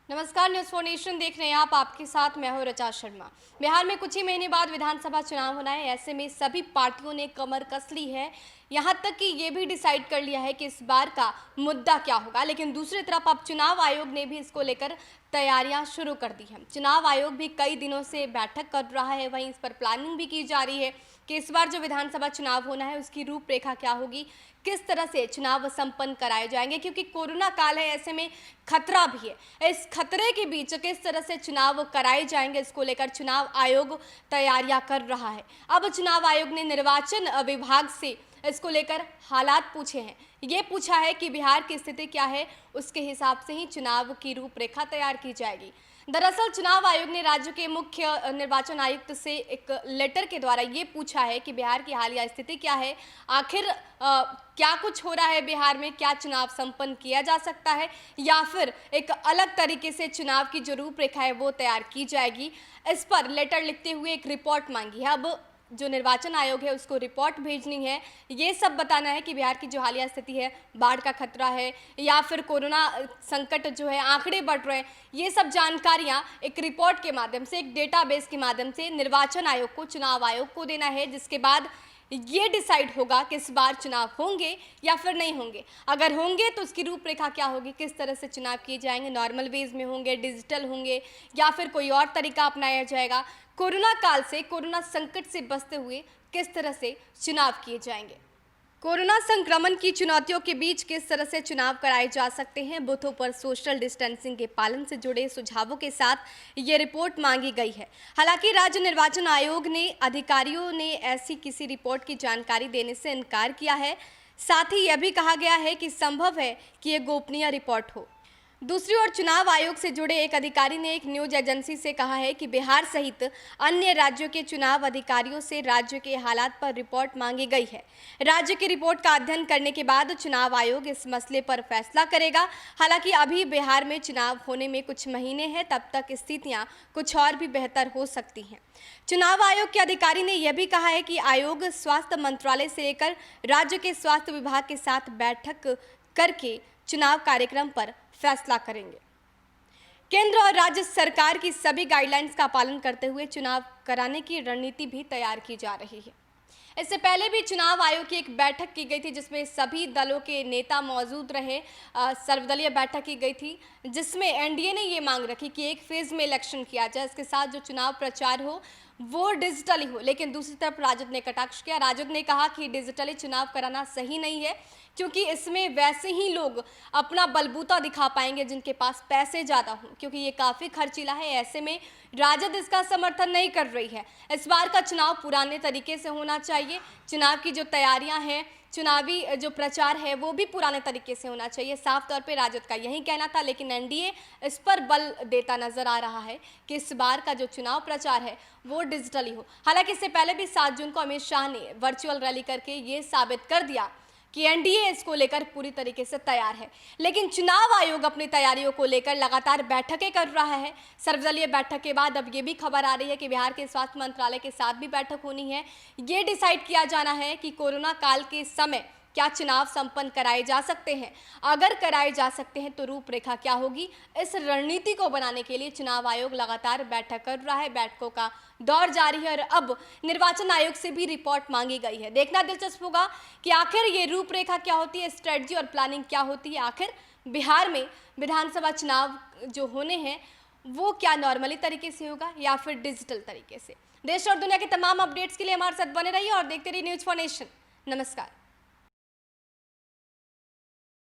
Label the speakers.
Speaker 1: नमस्कार, news for nation देख रहे हैं आप। आपके साथ मैं हूं ऋचा शर्मा। बिहार में कुछ ही महीने बाद विधानसभा चुनाव होना है। ऐसे में सभी पार्टियों ने कमर कस ली है, यहां तक कि ये भी डिसाइड कर लिया है कि इस बार का मुद्दा क्या होगा। लेकिन दूसरी तरफ अब चुनाव आयोग ने भी इसको लेकर तैयारियां शुरू कर दी हैं। चुनाव आयोग भी कई दिनों से बैठक कर रहा है, वहीं इस पर प्लानिंग भी की जा रही है कि इस बार जो विधानसभा चुनाव होना है उसकी रूपरेखा क्या होगी, किस तरह से चुनाव संपन्न कराए जाएंगे। क्योंकि कोरोना काल है, ऐसे में खतरा भी है। इस खतरे के बीच किस तरह से चुनाव कराए जाएंगे, इसको लेकर चुनाव आयोग तैयारियां कर रहा है। अब चुनाव आयोग ने निर्वाचन विभाग से इसको लेकर हालात पूछे हैं। ये पूछा है कि बिहार की स्थिति क्या है, उसके हिसाब से ही चुनाव की रूपरेखा तैयार की जाएगी। दरअसल चुनाव आयोग ने राज्य के मुख्य निर्वाचन आयुक्त से एक लेटर के द्वारा ये पूछा है कि बिहार की हालिया स्थिति क्या है, आखिर क्या कुछ हो रहा है बिहार में, क्या चुनाव संपन्न किया जा सकता है या फिर एक अलग तरीके से चुनाव की जो रूपरेखा है वो तैयार की जाएगी। इस पर लेटर लिखते हुए एक रिपोर्ट मांगी है। अब जो निर्वाचन आयोग है उसको रिपोर्ट भेजनी है, ये सब बताना है कि बिहार की जो हालिया स्थिति है, बाढ़ का खतरा है या फिर कोरोना संकट जो है, आंकड़े बढ़ रहे हैं, ये सब जानकारियां एक रिपोर्ट के माध्यम से, एक डेटाबेस के माध्यम से निर्वाचन आयोग को, चुनाव आयोग को देना है, जिसके बाद ये डिसाइड होगा कि इस बार चुनाव होंगे या फिर नहीं होंगे। अगर होंगे तो उसकी रूपरेखा क्या होगी, किस तरह से चुनाव किए जाएंगे, नॉर्मल वेज में होंगे, डिजिटल होंगे या फिर कोई और तरीका अपनाया जाएगा। कोरोना काल से, कोरोना संकट से बचते हुए किस तरह से चुनाव किए जाएंगे। कोरोना संक्रमण की चुनौतियों के बीच किस तरह से चुनाव कराए जा सकते हैं, बूथों पर सोशल डिस्टेंसिंग के पालन से जुड़े सुझावों के साथ ये रिपोर्ट मांगी गई है। हालांकि राज्य निर्वाचन आयोग ने अधिकारियों ने ऐसी किसी रिपोर्ट की जानकारी देने से इनकार किया है। साथ ही यह भी कहा गया है कि संभव है कि ये गोपनीय रिपोर्ट हो। दूसरी ओर चुनाव आयोग से जुड़े एक अधिकारी ने एक न्यूज एजेंसी से कहा है कि बिहार सहित अन्य राज्यों के चुनाव अधिकारियों से राज्य के हालात पर रिपोर्ट मांगी गई है। राज्य की रिपोर्ट का अध्ययन करने के बाद चुनाव आयोग इस मसले पर फैसला करेगा। हालांकि अभी बिहार में चुनाव होने में कुछ महीने हैं, तब तक स्थितियां कुछ और भी बेहतर हो सकती हैं। चुनाव आयोग के अधिकारी ने यह भी कहा है कि आयोग स्वास्थ्य मंत्रालय से लेकर राज्य के स्वास्थ्य विभाग के साथ बैठक करके चुनाव कार्यक्रम पर फैसला करेंगे। केंद्र और राज्य सरकार की सभी गाइडलाइंस का पालन करते हुए चुनाव कराने की रणनीति भी तैयार की जा रही है। इससे पहले भी चुनाव आयोग की एक बैठक की गई थी जिसमें सभी दलों के नेता मौजूद रहे। सर्वदलीय बैठक की गई थी जिसमें एनडीए ने ये मांग रखी कि एक फेज में इलेक्शन किया जाए, इसके साथ जो चुनाव प्रचार हो वो डिजिटली हो। लेकिन दूसरी तरफ राजद ने कटाक्ष किया। राजद ने कहा कि डिजिटली चुनाव कराना सही नहीं है, क्योंकि इसमें वैसे ही लोग अपना बलबूता दिखा पाएंगे जिनके पास पैसे ज़्यादा हों, क्योंकि ये काफ़ी खर्चीला है। ऐसे में राजद इसका समर्थन नहीं कर रही है। इस बार का चुनाव पुराने तरीके से होना चाहिए। चुनाव की जो तैयारियां हैं, चुनावी जो प्रचार है वो भी पुराने तरीके से होना चाहिए। साफ तौर पे राजद का यही कहना था, लेकिन एनडीए इस पर बल देता नजर आ रहा है कि इस बार का जो चुनाव प्रचार है वो डिजिटली हो। हालांकि इससे पहले भी 7 जून को अमित शाह ने वर्चुअल रैली करके ये साबित कर दिया कि एनडीए इसको लेकर पूरी तरीके से तैयार है। लेकिन चुनाव आयोग अपनी तैयारियों को लेकर लगातार बैठकें कर रहा है। सर्वदलीय बैठक के बाद अब ये भी खबर आ रही है कि बिहार के स्वास्थ्य मंत्रालय के साथ भी बैठक होनी है। ये डिसाइड किया जाना है कि कोरोना काल के समय क्या चुनाव संपन्न कराए जा सकते हैं। अगर कराए जा सकते हैं तो रूपरेखा क्या होगी। इस रणनीति को बनाने के लिए चुनाव आयोग लगातार बैठक कर रहा है। बैठकों का दौर जारी है और अब निर्वाचन आयोग से भी रिपोर्ट मांगी गई है। देखना दिलचस्प होगा कि आखिर ये रूपरेखा क्या होती है, स्ट्रेटजी और प्लानिंग क्या होती है। आखिर बिहार में विधानसभा चुनाव जो होने हैं वो क्या नॉर्मली तरीके से होगा या फिर डिजिटल तरीके से। देश और दुनिया के तमाम अपडेट्स के लिए हमारे साथ बने रहिए और देखते रहिए न्यूज़ फॉर नेशन। नमस्कार।